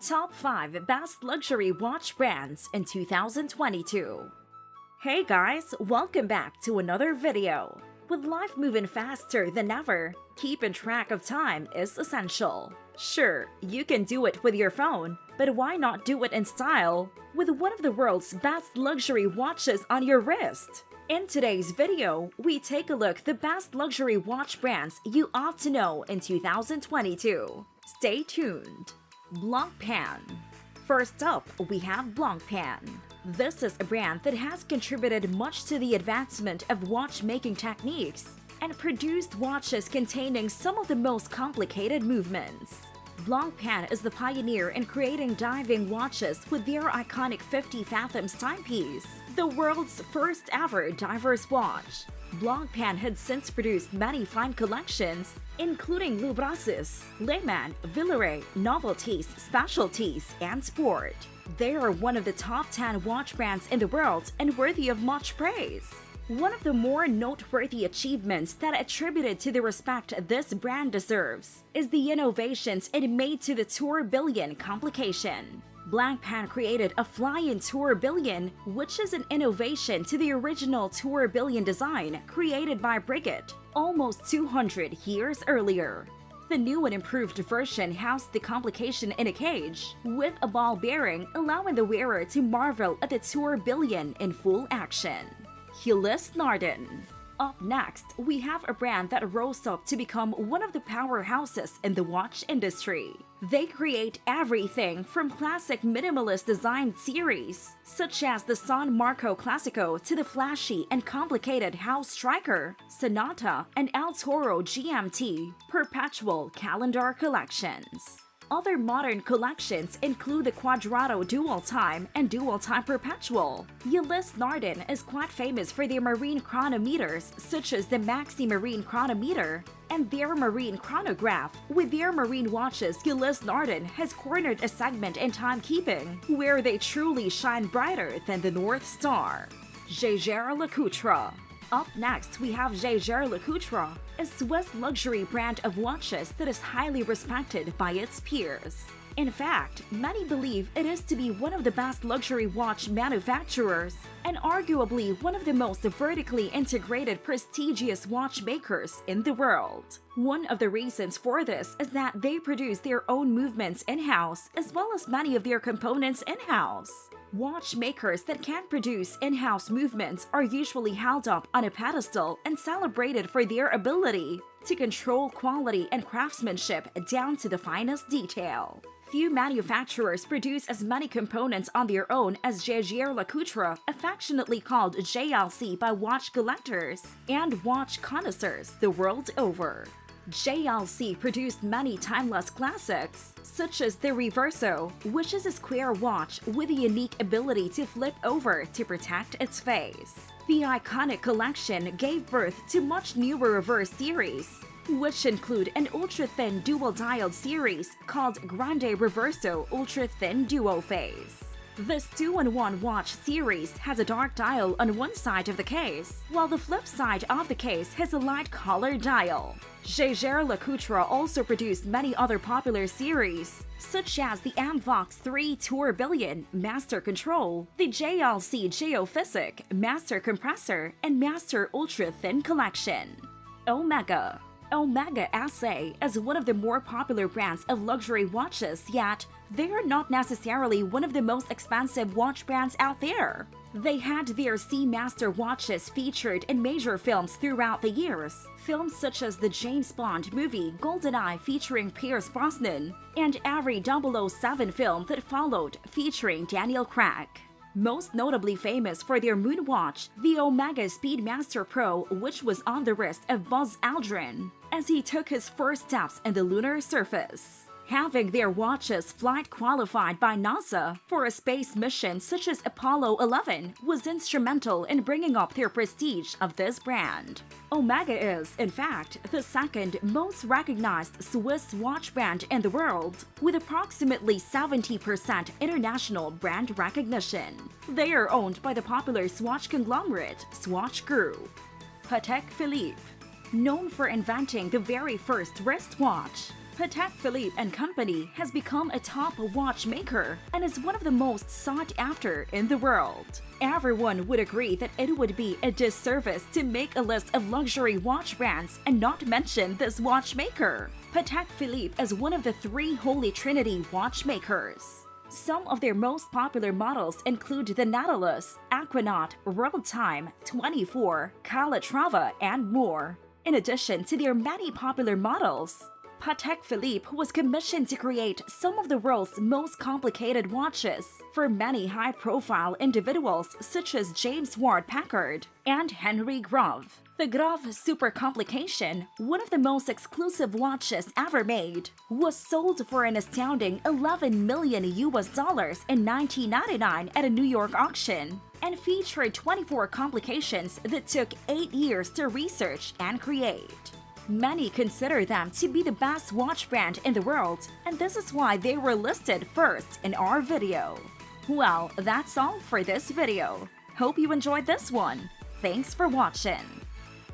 Top 5 Best Luxury Watch Brands in 2022. Hey guys, welcome back to another video. With life moving faster than ever, keeping track of time is essential. Sure, you can do it with your phone, but why not do it in style with one of the world's best luxury watches on your wrist? In today's video, we take a look at the best luxury watch brands you ought to know in 2022. Stay tuned. Blancpain. First up, we have Blancpain. This is a brand that has contributed much to the advancement of watchmaking techniques and produced watches containing some of the most complicated movements. Blancpain is the pioneer in creating diving watches with their iconic 50 fathoms timepiece, the world's first ever diver's watch. Blancpain had since produced many fine collections, including Lubracis, Lehman, Villeray, Novelties, Specialties, and Sport. They are one of the top 10 watch brands in the world and worthy of much praise. One of the more noteworthy achievements that attributed to the respect this brand deserves is the innovations it made to the tourbillon complication. Blancpain created a fly-in tourbillon, which is an innovation to the original tourbillon design created by Breguet almost 200 years earlier. The new and improved version housed the complication in a cage, with a ball bearing allowing the wearer to marvel at the tourbillon in full action. Ulysse Nardin. Up next, we have a brand that rose up to become one of the powerhouses in the watch industry. They create everything from classic minimalist design series, such as the San Marco Classico, to the flashy and complicated House Striker, Sonata, and El Toro GMT Perpetual calendar collections. Other modern collections include the Quadrato Dual Time and Dual Time Perpetual. Ulysse Nardin is quite famous for their marine chronometers, such as the Maxi Marine Chronometer and their Marine Chronograph. With their marine watches, Ulysse Nardin has cornered a segment in timekeeping where they truly shine brighter than the North Star. Jaeger-LeCoultre. Up next, we have Jaeger-LeCoultre, a Swiss luxury brand of watches that is highly respected by its peers. In fact, many believe it is to be one of the best luxury watch manufacturers and arguably one of the most vertically integrated prestigious watchmakers in the world. One of the reasons for this is that they produce their own movements in-house as well as many of their components in-house. Watchmakers that can produce in-house movements are usually held up on a pedestal and celebrated for their ability to control quality and craftsmanship down to the finest detail. Few manufacturers produce as many components on their own as Jaeger-LeCoultre, affectionately called JLC by watch collectors and watch connoisseurs the world over. JLC produced many timeless classics, such as the Reverso, which is a square watch with a unique ability to flip over to protect its face. The iconic collection gave birth to much newer reverse series, which include an ultra-thin dual-dialed series called Grande Reverso Ultra-Thin Duo Phase. This 2-in-1 watch series has a dark dial on one side of the case, while the flip side of the case has a light colored dial. Jaeger-LeCoultre also produced many other popular series, such as the Amvox 3 Tourbillon Master Control, the JLC Geophysic Master Compressor, and Master Ultra Thin Collection. Omega. Omega SA is one of the more popular brands of luxury watches, yet they are not necessarily one of the most expensive watch brands out there. They had their Seamaster watches featured in major films throughout the years, films such as the James Bond movie GoldenEye featuring Pierce Brosnan, and every 007 film that followed featuring Daniel Craig. Most notably famous for their moon watch, the Omega Speedmaster Pro, which was on the wrist of Buzz Aldrin as he took his first steps in the lunar surface. Having their watches flight qualified by NASA for a space mission such as Apollo 11 was instrumental in bringing up their prestige of this brand. Omega is, in fact, the second most recognized Swiss watch brand in the world, with approximately 70% international brand recognition. They are owned by the popular Swatch conglomerate Swatch Group. Patek Philippe. Known for inventing the very first wristwatch, Patek Philippe and Company has become a top watchmaker and is one of the most sought after in the world. Everyone would agree that it would be a disservice to make a list of luxury watch brands and not mention this watchmaker. Patek Philippe is one of the three Holy Trinity watchmakers. Some of their most popular models include the Nautilus, Aquanaut, World Time, 24, Calatrava, and more. In addition to their many popular models, Patek Philippe was commissioned to create some of the world's most complicated watches for many high-profile individuals such as James Ward Packard and Henry Grove. The Grove Super Complication, one of the most exclusive watches ever made, was sold for an astounding $11 million in 1999 at a New York auction and featured 24 complications that took 8 years to research and create. Many consider them to be the best watch brand in the world, and this is why they were listed first in our video. Well, that's all for this video. Hope you enjoyed this one. Thanks for watching.